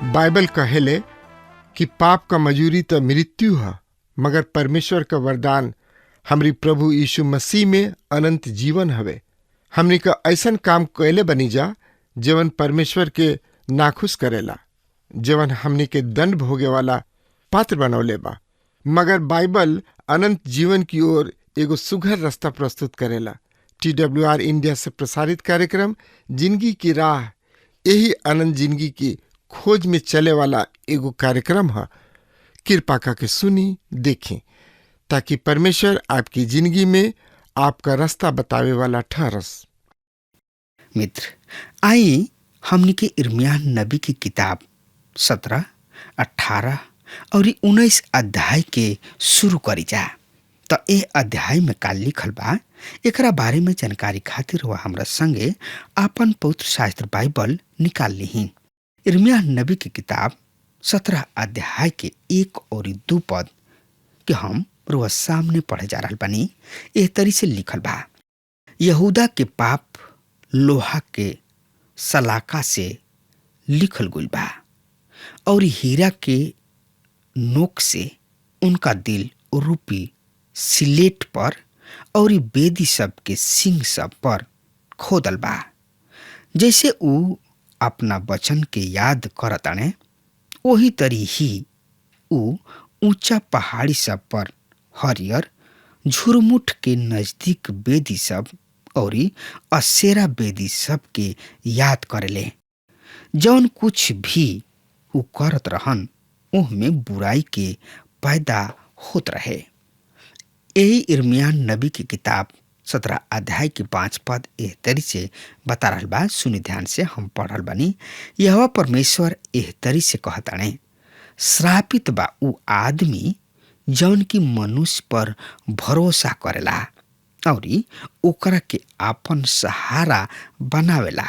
Bible कहेले कि पाप का मजूरी तो मृत्यु है, मगर परमेश्वर का वरदान हमरी प्रभु यीशु मसीह में अनंत जीवन हवे। हमनी का ऐसन काम कैले बनी जा जवन परमेश्वर के नाखुश करेला, जवन हमनी के दंड भोगे वाला पात्र बनौले बा। मगर बाइबल अनंत जीवन की ओर एगो सुघर रास्ता प्रस्तुत करेला। TWR इंडिया से प्रसारित कार्यक्रम जिंदगी की राह यही अनंत जिंदगी की खोज में चले वाला एगो कार्यक्रम है। कृपा करके सुनी देखें ताकि परमेश्वर आपकी जिंदगी में आपका रास्ता बतावे वाला ठहरस। मित्र, आई हमनी के इर्मिया नबी की किताब 17, 18 और 19 अध्याय के शुरू करी जा। तो ए अध्याय में का लिखल बा, एकरा बारे में जानकारी खातिर वह हमरा संगे आपन पवित्र शास्त्र बाइबल निकाल ली। इर्मिया नबी की किताब 17 अध्याय के 1 और 2 पद के हम रोज सामने पढ़े जा रहा बनी। एह तरी से लिखल बा, यहूदा के पाप लोहा के सलाका से लिखल गुल बा और हीरा के नोक से उनका दिल रूपी सिलेट पर और बेदी सब के सिंह सब पर खोदल बा। जैसे ऊ अपना वचन के याद करताने, वही तरी ही ऊ ऊंचा पहाड़ी सब पर हरियर झुरमुठ के नजदीक बेदी सब और असेरा बेदी सब के याद करेले। जौन कुछ भी ऊ करत रहन ओह में बुराई के पैदा होत रहे। यही इर्मिया नबी की किताब 17 अध्याय के 5 पद एह तरी से बता रहल बा। सुनी ध्यान से, हम पढ़ल बनी। यहोवा परमेश्वर एह तरी से कहताणे, श्रापित बा ऊ आदमी जौन की मनुष्य पर भरोसा करेला और ओकरा के आपन सहारा बनावेला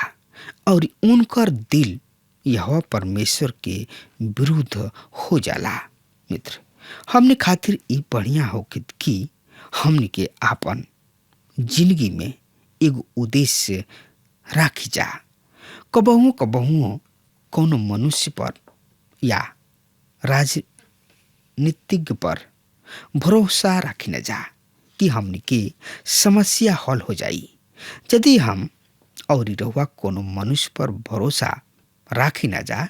और उनकर दिल यहोवा परमेश्वर के विरुद्ध हो जाला। मित्र, हमने खातिर ई बढ़िया होकित कि हमने के आपन जिंदगी में एगो उद्देश्य राखी जा। कबहू कबहू कोनो मनुष्य पर या राजनीतिज्ञ पर भरोसा राखी न जा कि हमने के समस्या हल हो जाई। यदि हम और रहुआ कोनो मनुष्य पर भरोसा राखी न जा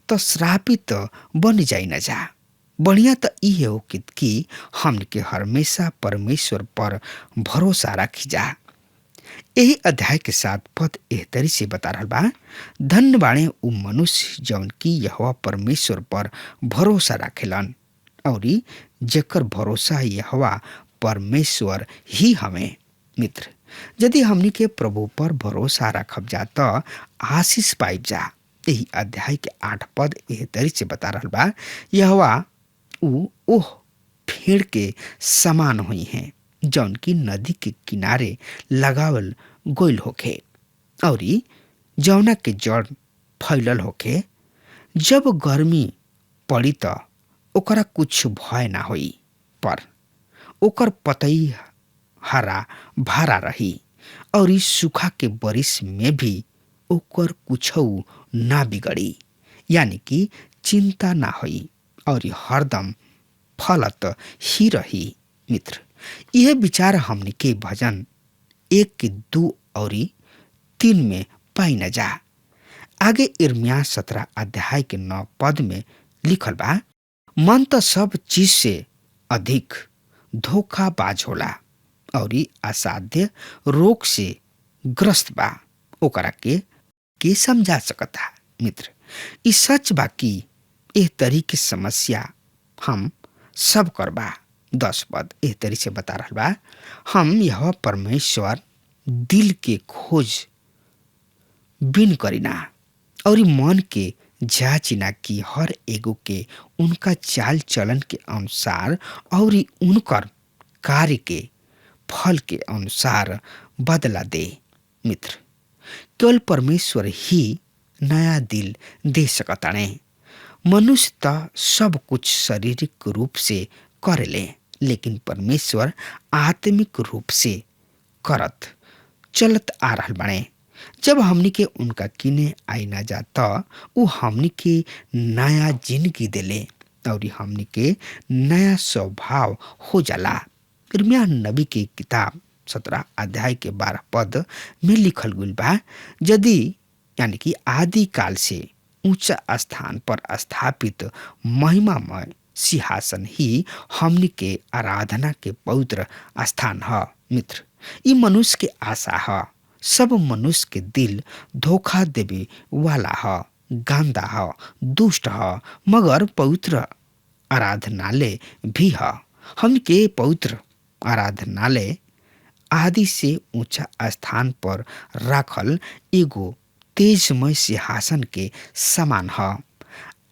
तो श्रापित बन जाई न जा। बढ़िया तो ये हो कि हमने के हमेशा परमेश्वर पर भरोसा राखी जा। यही अध्याय के 7 पद एह तरी से बता रहा बा, धन्य बाणे ऊ मनुष्य जौन की यहोवा परमेश्वर पर भरोसा राखेलन और जेकर भरोसा यहोवा परमेश्वर ही हमें। मित्र, यदि हमनी के प्रभु पर भरोसा रखब जा तो आशीष पाइब जा। यही अध्याय के 8 पद एह तरी से बता रहा बा, यहोवा ऊ ओह फेड़ के समान हुई हैं जौन की नदी के किनारे लगावल गोइल होखे और जौना के जड़ फैलल होखे। जब गर्मी पड़ी तो ओकरा कुछ भय ना होई, पर ओकर पतई हरा भरा रही और सूखा के बरिस में भी ओकर कुछऊ ना बिगड़ी, यानी कि चिंता ना होई और हरदम फलत ही रही। मित्र, यह विचार हमने के भजन 1 के 2 और 3 में पाई न जा। आगे इर्मिया 17 अध्याय के 9 पद में लिखल बा, मन तो सब चीज से अधिक धोखाबाज होला और असाध्य रोग से ग्रस्त बा, ओकरा के समझा सकता। मित्र, इस सच बा कि एह तरी के समस्या हम सब करबा। 10 पद एह तरी से बता रहा बा, हम यह परमेश्वर दिल के खोज बिन करीना और मन के जाचिना कि हर एगो के उनका चाल चलन के अनुसार और उनकर कार्य के फल के अनुसार बदला दे। मित्र, केवल परमेश्वर ही नया दिल दे सकताने। मनुष्य तो सब कुछ शारीरिक रूप से करेले, लेकिन परमेश्वर आत्मिक रूप से करत चलत आ रहल बाणे। जब हमनी के उनका किने आई ना जाता उ हमनी के नया जिंदगी देले और हमनी के नया स्वभाव हो जाला। यिर्मयाह नबी के किताब 17 अध्याय के 12 पद में लिखल गइल बा, यदि यानी कि आदि काल से ऊंचा स्थान पर स्थापित महिमामय सिंहासन ही हमनी के आराधना के पवित्र स्थान है। मित्र, ई मनुष्य के आशा है। सब मनुष्य के दिल धोखा देवे वाला है, गांदा है, दुष्ट है, मगर पवित्र आराधनालय भी है। हम के पवित्र आराधनालय आदि से ऊंचा स्थान पर राखल एगो तेजमय सिंहासन के समान है।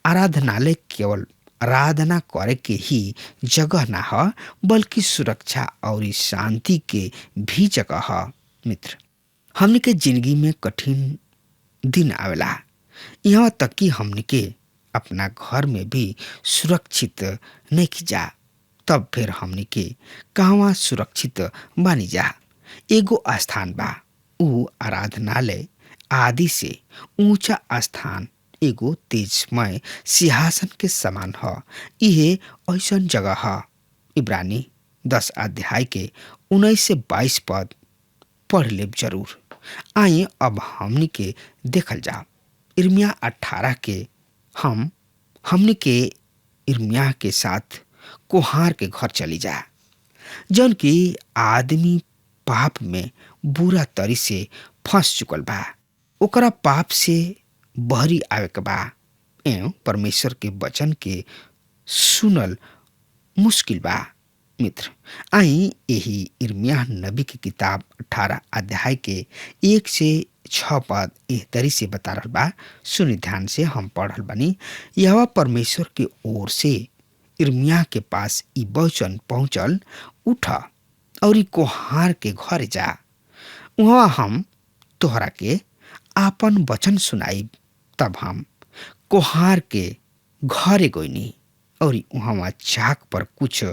आराधनालय केवल आराधना करे के ही जगह ना है, बल्कि सुरक्षा और शांति के भी जगह है। मित्र, हमने के जिंदगी में कठिन दिन आवेला, यहाँ तक कि हमने के अपना घर में भी सुरक्षित नहीं जा, तब फिर हमने के कहवा सुरक्षित बानी जा। एगो स्थान बा, ऊ आराधनालय आदि से ऊंचा स्थान एगो तेजमय सिंहासन के समान है। यह ऐसन जगह है। इब्रानी 10 अध्याय के 19 से 22 पद पढ़ लेब जरूर। आइए अब हमनी के देखल जा यिर्मयाह 18 के हमनी के यिर्मयाह के साथ कोहार के घर चली जा, जौन की आदमी पाप में बुरा तरी से फंस चुकल बा। ओकरा पाप से बहरी आवे के बा एवं परमेश्वर के वचन के सुनल मुश्किल बा। मित्र, आई यही यिर्मयाह नबी की किताब 18 अध्याय के 1 से 6 पद एह तरी से बता रहल बा। सुनि ध्यान से, हम पढ़ल बनी। यहोवा परमेश्वर के ओर से यिर्मयाह के पास ई वचन पहुंचल, उठ और ई कोहार के घर जा, वहाँ हम तोहरा के आपन वचन सुनाई। तब हम कोहार के घरे गईनी और वहाँ चाक पर कुछ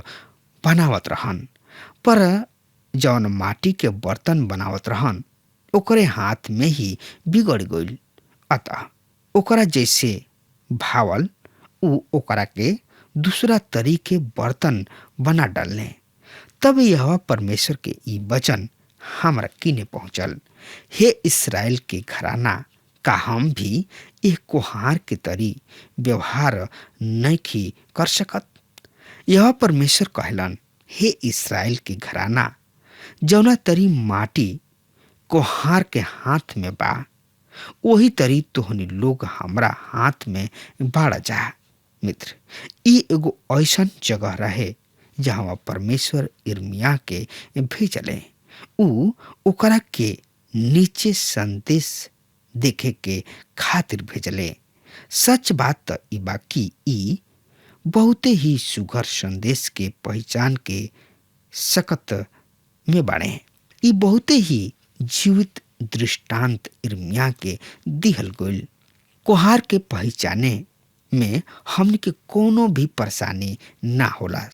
बनावत रहन, पर जौन माटी के बर्तन बनावत रहन ओकरे हाथ में ही बिगड़ गईल। अतः ओकरा जैसे भावल उ ओकरा के दूसरा तरीके बर्तन बना डालने। तब यह परमेश्वर के ई वचन हमरा किने पहुंचल, हे इस्राएल के घराना, का हम भी एक कोहार के तरी व्यवहार नहीं कर सकत? यह परमेश्वर कहलन, हे इस्राएल के घराना, जौना तरी माटी कोहार के हाथ में बा, वही तरी तोहनी लोग हमरा हाथ में बाड़ा जा। मित्र, ई एगो ऐसन जगह रहे जहाँ परमेश्वर यिर्मयाह के भेजले। ऊ ओकरा के नीचे संदेश देखे के खातिर भेजले। सच बात त ई बा कि ई बहुते ही सुघर संदेश के पहचान के सकत में बाड़े। ई बहुते ही जीवित दृष्टांत यिर्मयाह के दिहल गइल। कोहार के पहचाने में हमनी के कोनो भी परेशानी ना होला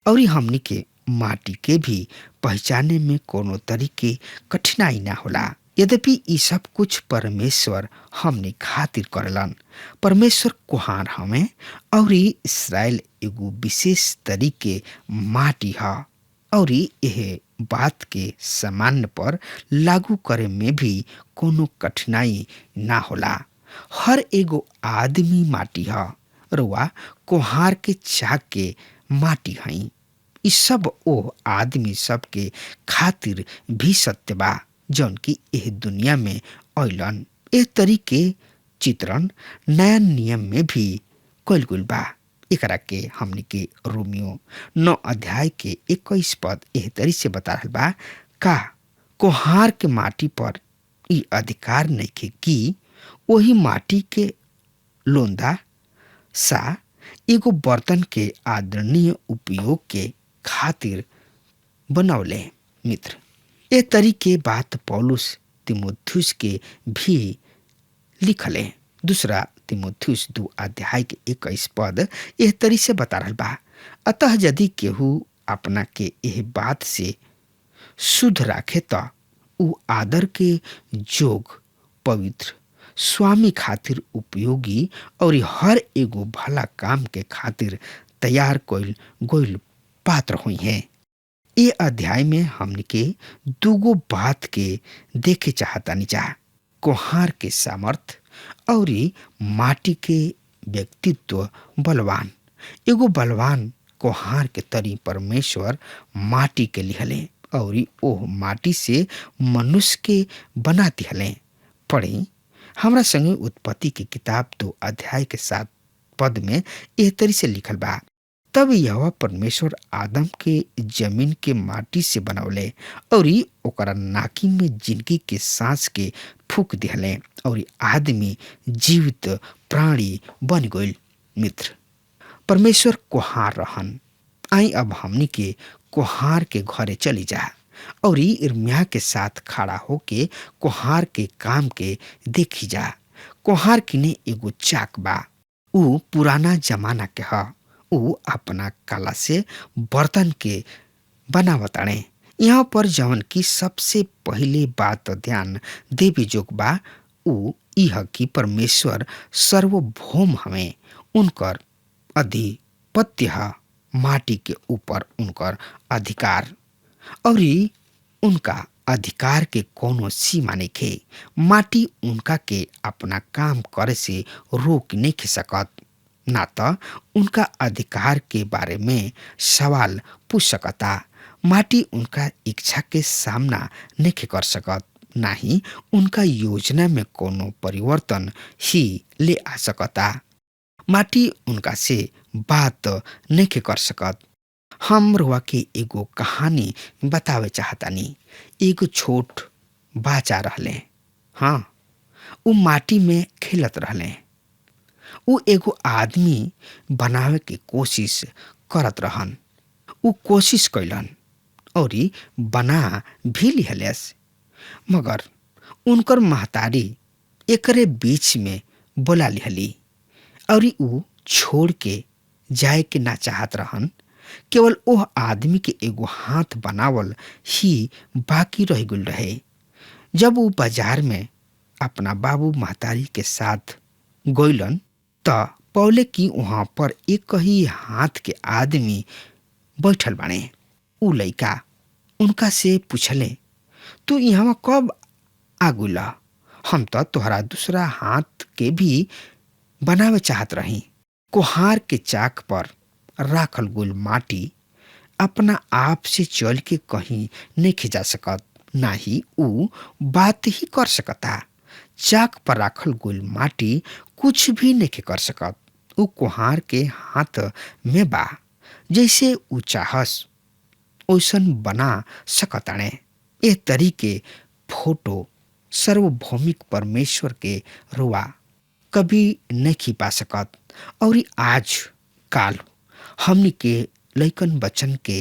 और हमनी के माटी के भी पहचाने में कोनो तरीके कठिनाई ना होला। यद्यपि ई सब कुछ परमेश्वर हमने खातिर करलन। परमेश्वर कोहार हमें और इस्राएल एगो विशेष तरीके माटी है और यह बात के सामान्य पर लागू करे में भी कोनो कठिनाई ना होला। हर एगो आदमी माटी है, रुआ कोहार के चाक के माटी हई। ई सब ओ आदमी सब के खातिर भी सत्य बा जौन की एह दुनिया में अइलन। एह तरीके चित्रण नया नियम में भी कइल गइल बा। एकरा के हमनी के रोमियो 9 अध्याय के 21 पद एह तरी से बता रहल बा, का कोहार के माटी पर ई अधिकार नइखे कि वही माटी के लोंदा सा एगो बर्तन के आदरणीय उपयोग के खातिर बनौले। मित्र, ए तरीके बात पौलुस तीमुथियुस के भी लिखले। दूसरा तीमुथियुस 2 अध्याय के 21 पद एह तरी से बता रहल बा, अतः यदि केहू अपना के एह बात से शुद्ध राखे त ऊ आदर के जोग पवित्र, स्वामी खातिर उपयोगी और हर एगो भला काम के खातिर तैयार कइल गइल पात्र हुई हैं। ये अध्याय में हमने के दूगो बात के देखे चाहतानी जा, कोहार के सामर्थ और माटी के व्यक्तित्व बलवान। एगो बलवान कोहार के तरी परमेश्वर माटी के लिहले और ओह माटी से मनुष्य के बना दिहले। पढ़ी हमरा संगे उत्पत्ति की किताब 2 अध्याय के 7 पद में एह तरी से लिखल बा, तब यहोवा परमेश्वर आदम के जमीन के माटी से बनौले और ओकरा नाकी में जिंदगी के सांस के फूक दिहले और आदमी जीवित प्राणी बन गइल। मित्र, परमेश्वर कोहार रहन। आई अब हमनी के कोहार के घरे चली जा और इर्मिया के साथ खड़ा होके कोहार के काम के देखी जा। कोहार किने एगो चाक बा, ऊ पुराना जमाना के ह। ऊ अपना कला से बर्तन के बनावताणे। यहाँ पर जवन की सबसे पहले बात ध्यान देवे जोग बा ऊ इह कि परमेश्वर सर्वभौम हमें, उनकर अधिपत्य ह माटी के ऊपर उनकर अधिकार और उनका अधिकार के कोनो सीमा नइखे। माटी उनका के अपना काम करे से रोक नहीं सकत, ना तो उनका अधिकार के बारे में सवाल पूछ सकता। माटी उनका इच्छा के सामना नहीं कर सकत, ना ही उनका योजना में कोनो परिवर्तन ही ले आ सकता। माटी उनका से बात नहीं कर सकत। हम रुआ के एगो कहानी बतावे चाहतानी। एगो छोट बाचा रहले, हाँ, उ माटी में खेलत रहले। उ एगो आदमी बनावे के कोशिश करत रहन। उ कोशिश कैलन और बना भी लिहलेस, मगर उनकर महतारी एकरे बीच में बोला लिहली और उ छोड़ के जाए के ना चाहत रहन। केवल ओह आदमी के एगो हाथ बनावल ही बाकी रह गइल रहे। जब वो बाजार में अपना बाबू महतारी के साथ गइलन त पौले की वहां पर एक ही हाथ के आदमी बैठल बाने। उ लइका उनका से पूछले, तू यहाँ कब आगुला? हम तो तोहरा दूसरा हाथ के भी बनावे चाहत रही। कोहार के चाक पर राखल गुल माटी अपना आप से चल के कहीं नहीं खिंचा सकत, ना ही ऊ बात ही कर सकता। चाक पर राखल गुल माटी कुछ भी नहीं कर सकत। ऊ कोहार के हाथ में बा, जैसे ऊ चाहस ओसन बना सकताणे। ए तरीके फोटो सार्वभौमिक परमेश्वर के रुआ कभी नहीं खिपा सकत। और आज काल हमनी के लइकन बच्चन के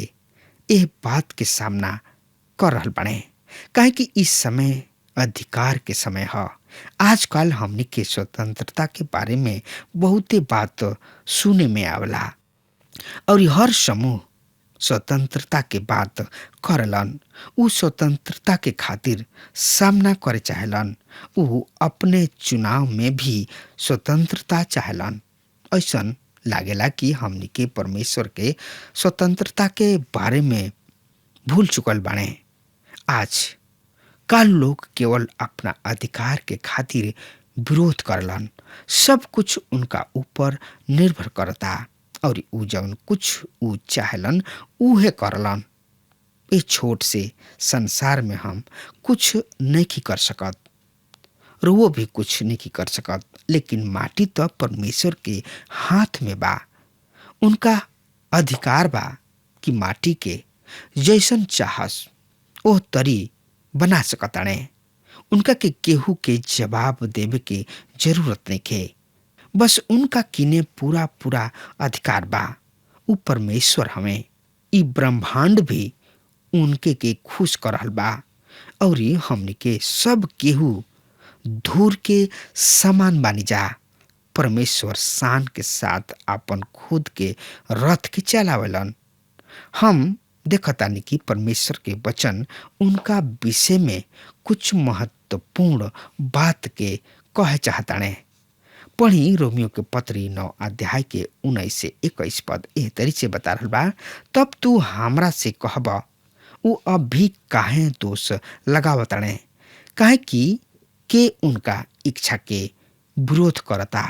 एह बात के सामना कर रहल बाड़े, काहे कि इस समय अधिकार के समय है। आजकल हमनी के स्वतंत्रता के बारे में बहुते बात सुने में आवला और हर समूह स्वतंत्रता के बात करलन। उ स्वतंत्रता के खातिर सामना करे चाहेलन। उ अपने चुनाव में भी स्वतंत्रता चाहेलन। ऐसन लागेला कि हमनी के परमेश्वर के स्वतंत्रता के बारे में भूल चुकल बाणे। आज कल लोग केवल अपना अधिकार के खातिर विरोध करलन। सब कुछ उनका ऊपर निर्भर करता और ऊ जवन कुछ ऊ चाहलन उहे करलन। इस छोट से संसार में हम कुछ नहीं कर सकत, वो भी कुछ नहीं कर सकत, लेकिन माटी तो परमेश्वर के हाथ में बा। उनका अधिकार बा कि माटी के जैसन चाहस ओह तरी बना सकताणे। उनका के केहू के जवाब देवे के जरूरत नहीं है, बस उनका किने पूरा पूरा अधिकार बा। उ परमेश्वर हमें ई ब्रह्मांड भी उनके के खुश कर रहल बा और हमने के सब केहू धूर के समान बानी जा। परमेश्वर शान के साथ अपन खुद के रथ के चलावेलन। हम देखतानी कि परमेश्वर के वचन उनका विषय में कुछ महत्व महत्वपूर्ण बात के कहे चाहताने। पढ़ी रोमियो के पत्री 9 अध्याय के 19 से 21 पद एह तरी से बता रहल बा। तब तू हमरा से कहबा उ अब भी काहे दोष लगावताने, काहे कि के उनका इच्छा के विरोध करता।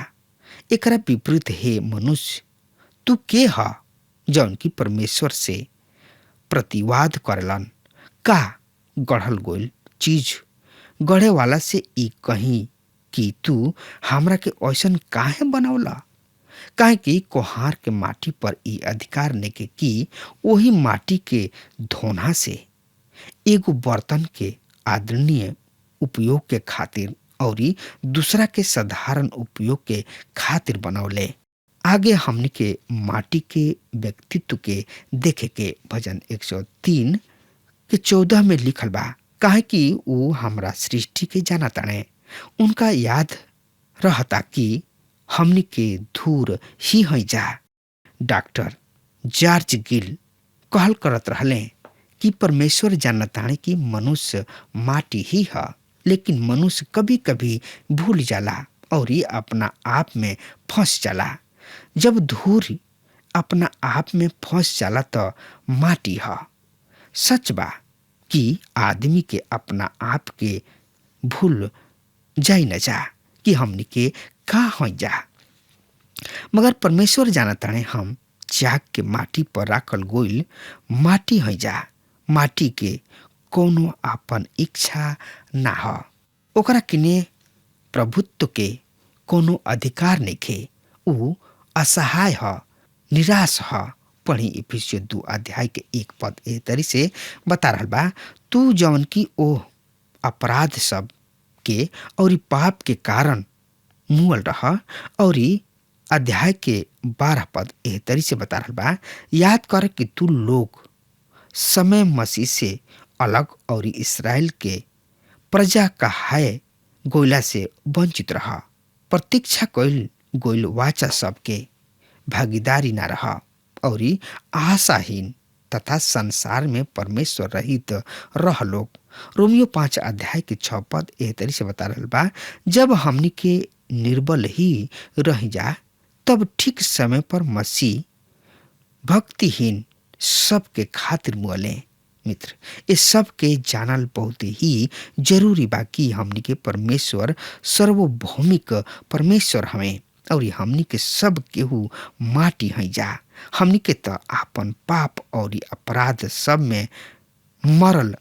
एकरा विपरीत हे मनुष्य, तू के ह जौन की परमेश्वर से प्रतिवाद करलन। का गढ़ल गोल चीज गढ़े वाला से ई कहीं कि तू हमरा के ऐसन काहे बनौला। काहे कि कोहार के माटी पर ई अधिकार नेके कि वही माटी के धोना से एगो बर्तन के आदरणीय उपयोग के खातिर और दूसरा के साधारण उपयोग के खातिर बनौले। आगे हमने के माटी के व्यक्तित्व के देखे के भजन 103 के 14 में लिखल बा। काहे कि वो हमरा सृष्टि के जाना ताने, उनका याद रहता कि हमनी के धूर ही हई जा। डॉक्टर जॉर्ज गिल कहल करत रहले कि परमेश्वर जानताने कि मनुष्य माटी ही है, लेकिन मनुष्य कभी कभी भूल जाला और ये अपना आप में फंस जाला। जब धूर अपना आप में फंस जाला तो माटी है। सच बा कि आदमी के अपना आप के भूल जाई न जा कि हमनी के का हो जा, मगर परमेश्वर जानताने हम जाग के माटी पर राखल गोइल माटी हो जा। माटी के कोनो आपन इच्छा ना हो, ओकरा किने प्रभुत्व के कोनो अधिकार नइखे। ऊ असहाय ह, निराश ह। पढ़ी इफिसियो 2 अध्याय के 1 पद ए तरी से बता रहल बा। तू जौन की ओ अपराध सब के और पाप के कारण मुअल रह। और अध्याय के 12 पद ए तरी से बता रहल बा। याद कर कि तू लोग समय मसीह से अलग और इस्राएल के प्रजा कहाए गोइला से वंचित रह। प्रतीक्षा कइल गोइल वाचा सबके भागीदारी ना रह और आशाहीन तथा संसार में परमेश्वर रहित रह लोग। रोमियो 5 अध्याय के 6 पद एह तरी से बता रहल बा। जब हमनी के निर्बल ही रह जा, तब ठीक समय पर मसीह भक्तिहीन सबके खातिर मुअले। मित्र, ये सब के जानल बहुत ही जरूरी बा कि हमनी के परमेश्वर सर्वभौमिक परमेश्वर हमें और हमनी के सब केहू माटी हई जा। हमनी के तो आपन पाप और अपराध सब में मरल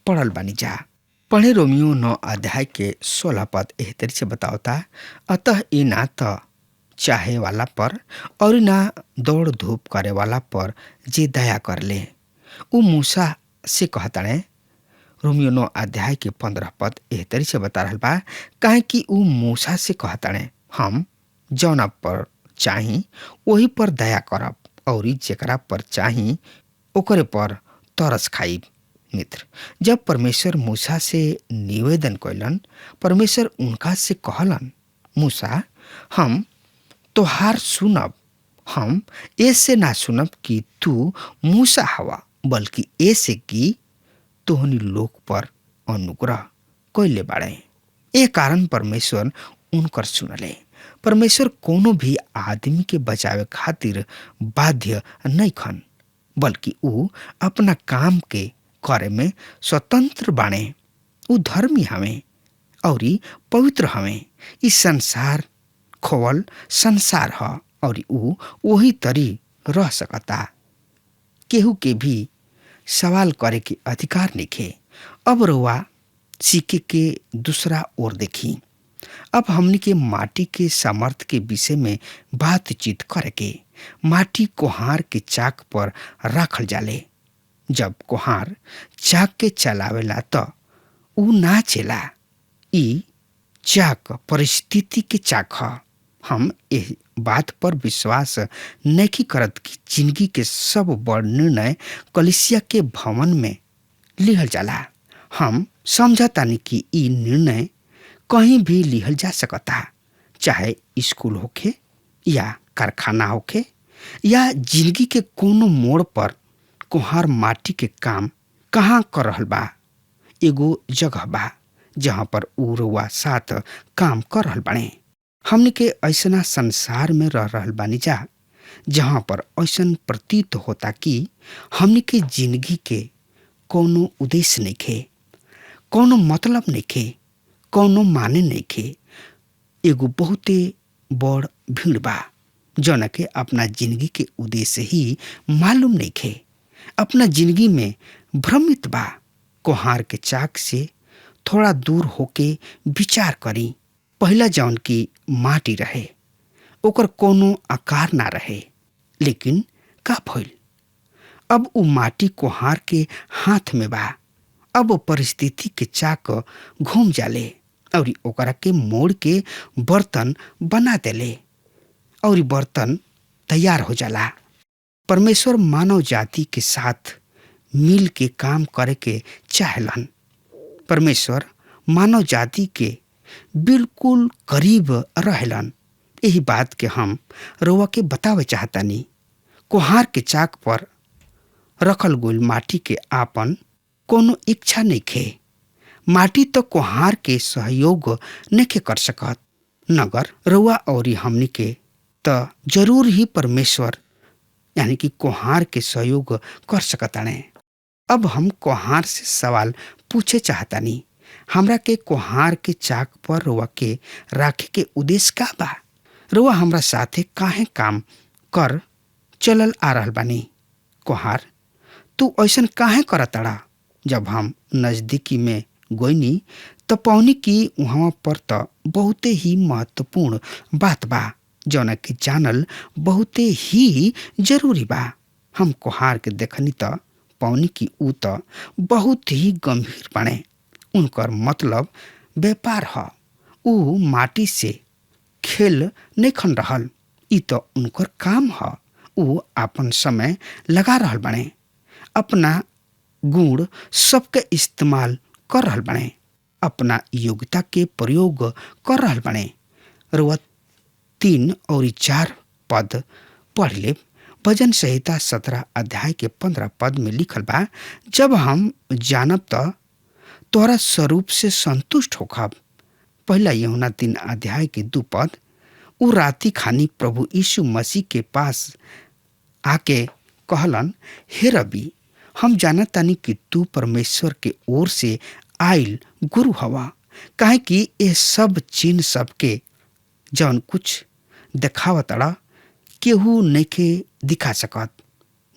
पड़ल बानी जा। पढ़े रोमियो 9 अध्याय के 16 पद एह तरी से बतावता। अतः ये ना तो चाहे वाला पर और ना दौड़ धूप करे वाला पर जे दया कर ले। उ मूसा से कहताने। रोमियो 9 अध्याय के 15 पद एह तरी से बता रहल बा। काहे कि उ मूसा से कहताने, हम जौना पर चाही वही पर दया करब और जेकरा पर चाही ओकरे पर तरस खाइब। मित्र, जब परमेश्वर मूसा से निवेदन कैलन, परमेश्वर उनका से कहलन, मूसा हम तोहार सुनब। हम ऐसे ना सुनब कि तू मूसा हवा, बल्कि ऐसे कि तोहनी लोग पर अनुग्रह कैले बाड़े। ए कारण परमेश्वर उनकर सुनले। परमेश्वर कोनो भी आदमी के बचावे खातिर बाध्य नहीं खन, बल्कि ऊ अपना काम के करे में स्वतंत्र बाणे। ऊ धर्मी हमें और पवित्र हमें। इस संसार खोवल संसार ह और ऊ वही तरी रह सकता। केहू के भी सवाल करे के अधिकार नइखे। अब रउआ सीखे के दूसरा ओर देखी। अब हमनी के माटी के सामर्थ के विषय में बातचीत करे के। माटी कोहार के चाक पर रखल जाले। जब कोहार चाक के चलावेला तो ऊ ना चला। ई चाक परिस्थिति के चाक ह। हम इस बात पर विश्वास नहीं करत कि जिंदगी के सब बड़ निर्णय कलीसिया के भवन में लिहल जाला। हम समझतानी कि ई निर्णय कहीं भी लिहल जा सकता, चाहे स्कूल होखे या कारखाना होखे या जिंदगी के कोनो मोड़ पर। कोहार माटी के काम कहाँ कर रहल बा। एगो जगह बा जहाँ पर ऊ रउआ साथ काम कर रहल बाणे। हमनी के ऐसना संसार में रह रहल बानी जा जहाँ पर ऐसन प्रतीत होता कि हमनी के जिंदगी के कौनो उद्देश्य नइखे, कौनो मतलब नइखे, कौनो माने नइखे। एगो बहुते बड़ भीड़ बा जौना के अपना जिंदगी के उद्देश्य ही मालूम नइखे, अपना जिंदगी में भ्रमित बा। कोहार के चाक से थोड़ा दूर होके विचार करी। पहला जौन की माटी रहे ओकर कोनो आकार ना रहे, लेकिन का भइल? अब उ माटी कोहार के हाथ में बा। अब वो परिस्थिति के चाक घूम जाले और ओकरा के मोड़ के बर्तन बना देले और बर्तन तैयार हो जाला। परमेश्वर मानव जाति के साथ मिल के काम करे के चाहलन। परमेश्वर मानव जाति के बिल्कुल करीब रहेलन। यही बात के हम रउआ के बतावे चाहतानी। कोहार के चाक पर रखल गोल माटी के आपन कोनो इच्छा नइखे। माटी तो कोहार के सहयोग नइखे कर सकत, नगर रउआ और हमनी के त जरूर ही परमेश्वर यानी कि कोहार के सहयोग कर सकताने। अब हम कोहार से सवाल पूछे चाहतानी। हमरा के कोहार के चाक पर रउआ के राखे के उद्देश्य का बा? रउआ हमरा साथे काहे काम कर चलल आ रहल बानी? कोहार, तू ऐसन काहे करताड़ा? जब हम नजदीकी में गोइनी त पौनी की वहाँ पर त बहुते ही महत्वपूर्ण बात बा जौना के जानल बहुते ही जरूरी बा। हम कोहार के देखनी त पौनी की ऊ त बहुत ही गंभीर बाणे। उनकर मतलब व्यापार ह। ऊ माटी से खेल नइखन रहल, ई त उनकर काम ह। ऊ आपन समय लगा रहल बाणे, अपना गुण सबके इस्तेमाल कर रहल बाणे, अपना योग्यता के प्रयोग कर रहल बाणे। रुआ 3 और 4 पद पढ़ ले। भजन संहिता 17 अध्याय के 15 पद में लिखल बा, जब हम जानब त तोहरा स्वरूप से संतुष्ट होखब। पहला यूहन्ना 3 अध्याय के 2 पद। उ राती खानी प्रभु यीशु मसीह के पास आके कहलन, हे रबी, हम जानत तानी कि तू परमेश्वर के ओर से आइल गुरु हवा, काहे कि ये सब चिन्ह सबके जौन कुछ देखावतड़ा केहू नइखे दिखा सकत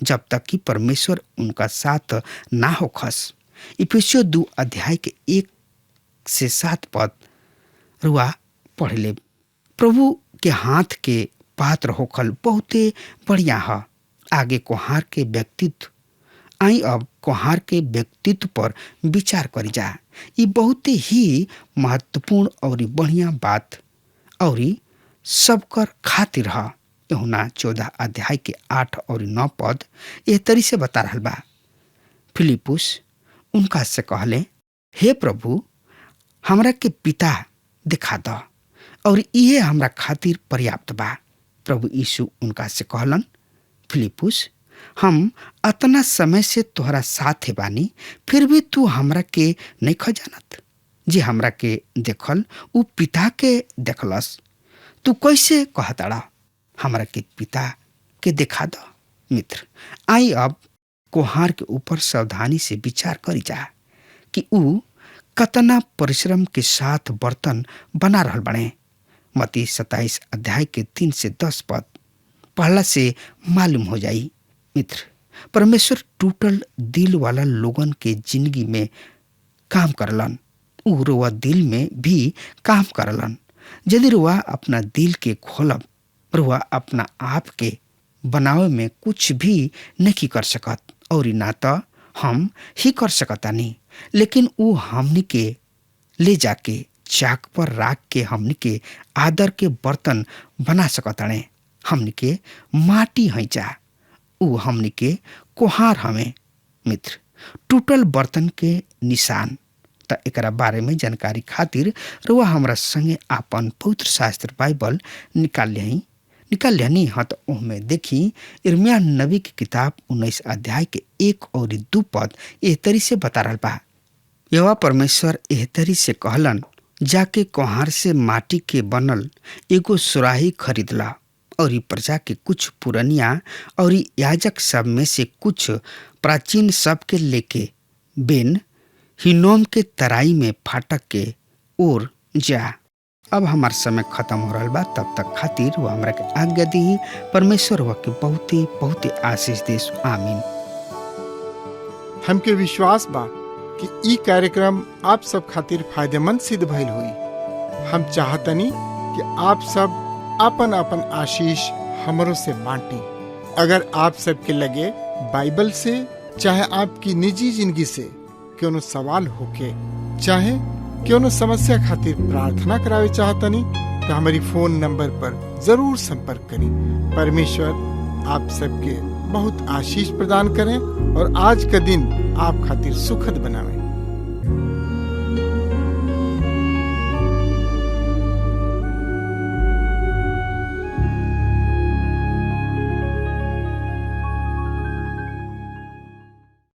जब तक कि परमेश्वर उनका साथ ना होखस। इफिसियों 2 अध्याय के 1 से 7 पद रुआ पढ़ ले। प्रभु के हाथ के पात्र होखल बहुते बढ़िया ह। आगे कोहार के व्यक्तित्व आई। अब कोहार के व्यक्तित्व पर विचार करी जा। ये बहुत ही महत्वपूर्ण और बढ़िया बात और सबकर खातिर ह। यूहन्ना 14 अध्याय के 8 और 9 पद एह तरी से बता रहल बा। फिलिपुस उनका से कहले, हे प्रभु, हमरा के पिता दिखा द और इहे हमरा खातिर पर्याप्त बा। प्रभु यीशु उनका से कहलन, फिलिपुस, हम अतना समय से तोहरा साथे बानी, फिर भी तू हमरा के नइख जानत। जे हमरा के देखल उ पिता के देखलस। तू कैसे कहताड़ा हमरा के पिता के दिखा द? मित्र, आई अब कोहार के ऊपर सावधानी से विचार करी जा कि उ कतना परिश्रम के साथ बर्तन बना रहल बने। मत्ती 27 अध्याय के 3 से 10 पद पढ़ला से मालूम हो जाई। मित्र, परमेश्वर टूटल दिल वाला लोगन के जिंदगी में काम करलन। उ रुआ दिल में भी काम करलन। यदि रुआ अपना दिल के खोलब, रुआ अपना आप के बनावे में कुछ भी नहीं कर सकत और ना तो हम ही कर सकतानी, लेकिन उ हमनी के ले जाके चाक पर राख के हमनी के आदर के बर्तन बना सकताने। हमनी के माटी है जा, उ हमनी के कोहार हमें। मित्र, टूटल बर्तन के निशान त एकरा बारे में जानकारी खातिर रुआ हमरा संगे आपन पवित्र शास्त्र बाइबल निकाल लिहनी हाँ। तो ओहमे देखी यिर्मयाह नबी की किताब 19 अध्याय के 1 और 2 पद एह तरी से बता रहल बा। यहोवा परमेश्वर एहतरी से कहलन, जाके कोहार से माटी के बनल एगो सुराही खरीदला और ई प्रजा के कुछ पुरनिया और ई याजक सब में से कुछ प्राचीन सब के लेके बेन हिनोम के तराई में फाटक के ओर जा। अब हमार समय खत्म हो रहा बा, तब तक खातिर वो हमरा के आज्ञा दी। परमेश्वर वो के बहुते बहुते आशीष देस। आमीन। हमके विश्वास बा कि ई कार्यक्रम आप सब खातिर फायदेमंद सिद्ध भइल हुई। हम चाहतनी कि आप सब अपन अपन आशीष हमरों से बांटी। अगर आप सबके लगे बाइबल से चाहे आपकी निजी जिंदगी से क्यों सवाल होके चाहे क्यों समस्या खातिर प्रार्थना करावे चाहतनी तो हमारी फोन नंबर पर जरूर संपर्क करें। परमेश्वर आप सबके बहुत आशीष प्रदान करें और आज का दिन आप खातिर सुखद बनावे।